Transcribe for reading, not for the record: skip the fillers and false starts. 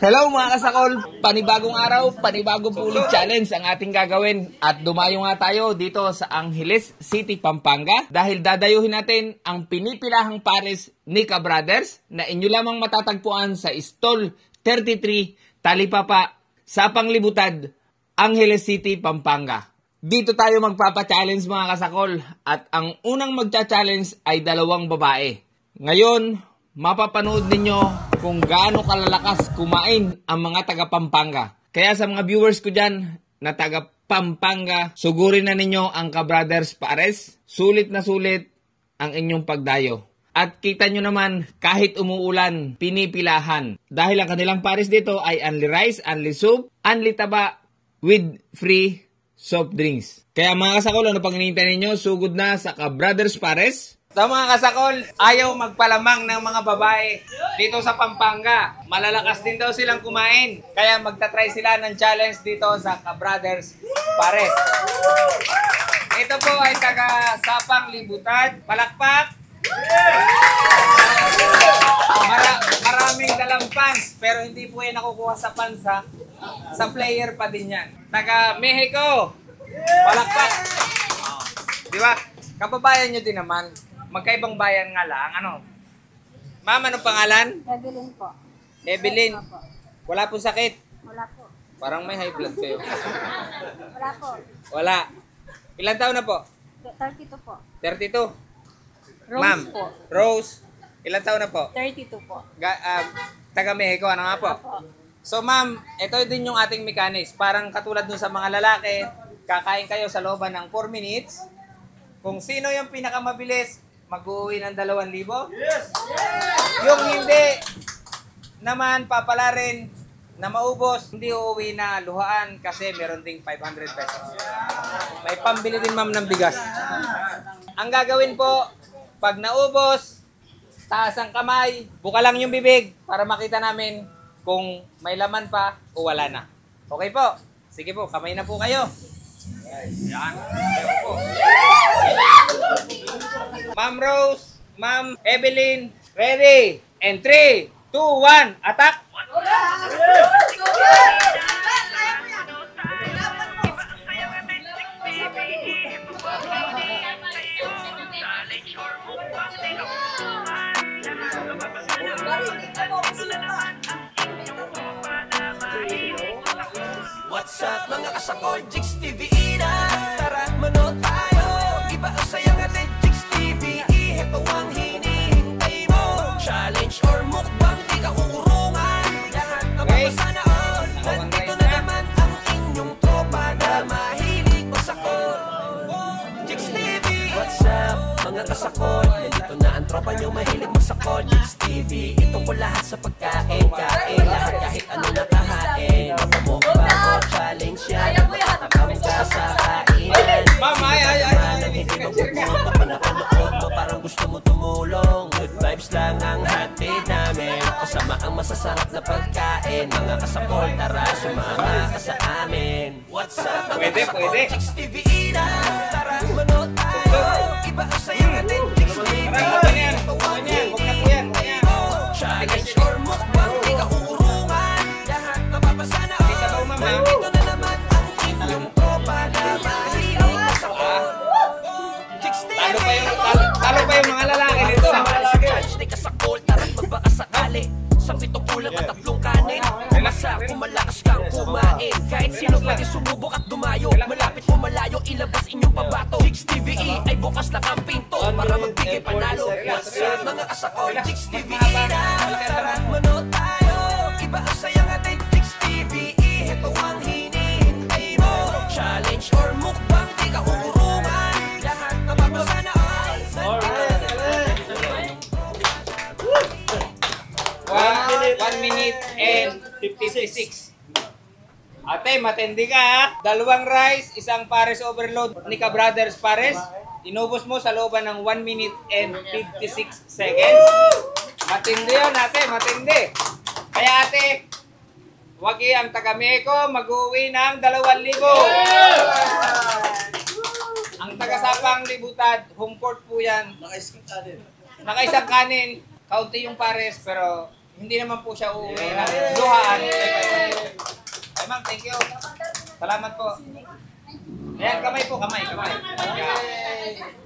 Hello mga kasakol, panibagong araw, panibagong pulot challenge ang ating gagawin. At dumayo nga tayo dito sa Angeles City, Pampanga dahil dadayuhin natin ang pinipilahang pares ni Ka-Brothers na inyo lamang matatagpuan sa Stall 33, Talipapa, sa Panglibutad, Angeles City, Pampanga. Dito tayo magpapa-challenge mga kasakol at ang unang magcha-challenge ay dalawang babae. Ngayon, mapapanood ninyo kung gaano kalalakas kumain ang mga taga-Pampanga. Kaya sa mga viewers ko dyan na taga-Pampanga, sugurin na ninyo ang Ka-Brothers Pares. Sulit na sulit ang inyong pagdayo. At kita nyo naman, kahit umuulan, pinipilahan. Dahil ang kanilang pares dito ay only rice, only soup, only taba, with free soft drinks. Kaya mga kasakol, ano pang hinihintay ninyo? Sugod na sa Ka-Brothers Pares. So mga kasakol, ayaw magpalamang ng mga babae dito sa Pampanga. Malalakas din daw silang kumain. Kaya magta-try sila ng challenge dito sa Ka-Brothers Pares. Ito po ay taga Sapang Libutan. Palakpak! Maraming dalang pants, pero hindi po yan nakukuha sa pants ha. Sa player pa din yan. Taga Mexico! Palakpak! Di ba? Kababayan nyo din naman. Magkaibang bayan nga lang. Ano? Ma'am, anong pangalan? Evelyn po. Evelyn. Wala po sakit? Wala po. Parang may high blood kayo. Wala po. Wala. Ilan taon na po? 32 po. 32. Rose Ma'am, po. Rose. Ilan taon na po? 32 po. Taga Mexico. Ano nga po? Opo. So ma'am, ito din yung ating mechanics. Parang katulad dun sa mga lalaki, kakain kayo sa looban ng 4 minutes. Kung sino yung pinakamabilis, mag-uwi ng 2,000? Yes! Yung hindi naman papalarin na maubos, hindi uuwi na luhaan kasi meron ding 500 pesos. May pambili din ma'am ng bigas. Ang gagawin po, pag naubos, taas ang kamay, buka lang yung bibig para makita namin kung may laman pa o wala na. Okay po? Sige po, kamay na po kayo. Yan. Po. Ma'am Rose, Ma'am Evelyn, ready? And 3, 2, 1, attack! What's up mga kasakol, Jigs TV na tara manood tayo. Iba ang saya nga rin Jigs TV. Ito ang hinihintay mo. Challenge or mukbang, di ka uurungan. Lahat ng mapasanaon. Nandito na naman ang inyong tropa na mahilig masakol. Jigs TV. What's up mga kasakol, nandito na ang tropa nyo mahilig masakol. Jigs TV, ito ko lahat sa pagkain. Kain lahat kahit ano nakahain. Mukbang challenge yan, matatakam ka sa kainan. Ma'am, Hindi magpupunta pa napanood mo, parang gusto mo tumulong. Good vibes lang ang hatid namin, kasama ang masasarap na pagkain. Mga kasakol, tara sumama ka sa amin. What's up mga kasakol, Jigs TV na tara manood tayo. Iba ang saya natin, Jigs TV. Ito ang hinihintay mo. Challenge or mukbang, di ka uurungan. Lahat mapapasana. Nandito na naman ang inyong tropa na mahilig masakol. Jigs TV. Talo pa yung mga lalaki nito. Sa challenge ni kasakol, tara't magbaka sakali. Sa pitong ulam at 3 kanin. Umasa kung malakas kang kumain. Kahit sino pwede sumubok at dumayo. Malapit o malayo, ilabas inyong pabato. Jigs TV ay bukas lang ang pinto para magbigay panalo. What's up mga kasakol, Jigs TV na tara manood tayo. Iba ang saya nga din Jigs TV. Ito ang hinihintay mo. Challenge or mukbang, di ka uurungan. Lahat mapapasana all. 1 minute and 56. Ate, matindi ka ha. 2 rice, 1 pares overload ni Ka-Brothers Pares. Inubos mo sa looban ng 1 minute and 56 seconds. Matindi yun ate, matindi. Kaya ate, wag ang taga-Mexico mag-uwi ng 2,000. Ang taga-Sapang Libutan, home court po yan. Naka-isang kanin. Kaunti yung pares, pero hindi naman po siya uuwi na luhaan. Ay ma'am, thank you. Salamat po. Ayan, kamay po, kamay. Ayan.